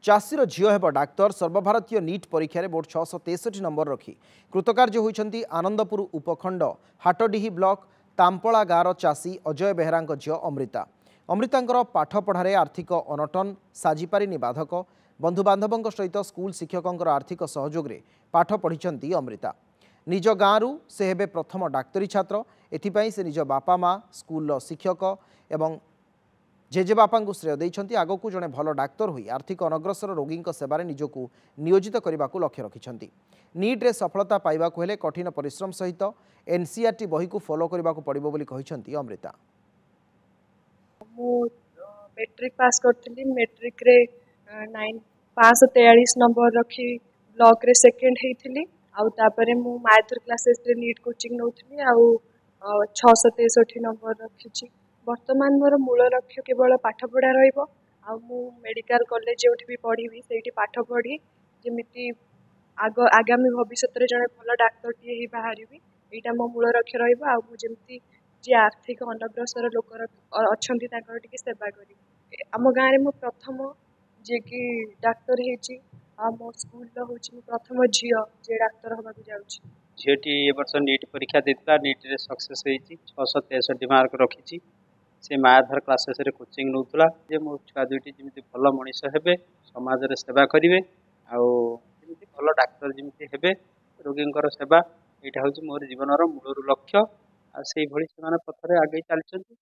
चाषीर झील हेब doctor सर्वभारतीय NEET परीक्षा मोट 663 नंबर रखी कृतकार्य होती आनंदपुर उपखंड हाटडीही ब्लॉक तांपला गाँवर चाषी अजय बेहरा झील अमृता। अमृता पाठपढ़ार आर्थिक अनटन साजिपारिनी बाधक बंधुबांधवों सहित स्कूल शिक्षकों आर्थिक सहयोग में पाठ पढ़ी अमृता। निज गाँव से हेबे प्रथम डाक्तरी छात्र। एथिपाई से निज बापा माँ स्कूल शिक्षक एवं जेजेबापा श्रेय देइछन्ति। आगकू जड़े भल डाक्तर होई आर्थिक अनग्रसर रोगी सेवारे निजकू नियोजित करने को लक्ष्य रखिछन्ति। नीट्रे सफलता पाइबाकू हेले कठिन परिश्रम सहित एनसीईआरटी बही को फॉलो करने को पड़िबो बोली कहिछन्ति अमृता। मेट्रिक पास करथिली। मेट्रिक रे 543 नंबर रखी ब्लॉक रे सेकेंड हेइथिली। आउ तापरे मु माइथर क्लासेस रे नीट कोचिंग नउथिली। आउ 663 नंबर रखिछि। वर्तमान मोर मूल लक्ष्य केवल पाठ पढ़ा रहिबो। आउ मु मेडिकल कॉलेज जेउठी भी पढ़िबी सेठी पाठ पढ़ी जेमिति आगामी भविष्य रे जने भल डाक्टर टी ही बाहरिबी। एटा मो मूल लक्ष्य रहिबो। आउ मु जेमिति जे आर्थिक अनग्रसर लोक अछंती तांकर टिके सेवा करी। आम गाँव में मु प्रथम जे कि डाक्तर हेची। आ मो स्कूल लो होची मु प्रथम झियो जे डाक्तर होबा को जाउची। झीटी ए वर्ष नीट परीक्षा देता नीट रे सक्सेस होईची 663 मार्क रखिची। से मायाधर क्लासेस रे कोचिंग नउतला जे मो छुआ दुईटी जेमिति भल मनीष हेबे समाज रे सेवा करिवे आउ जेमिति भल डाक्तर जेमिति हेबे रोगींकर सेवा एटा होची मोर जीवनर मूल लक्ष्य। आ सेही भली सेमाने पथरे आगे चलछन्ति।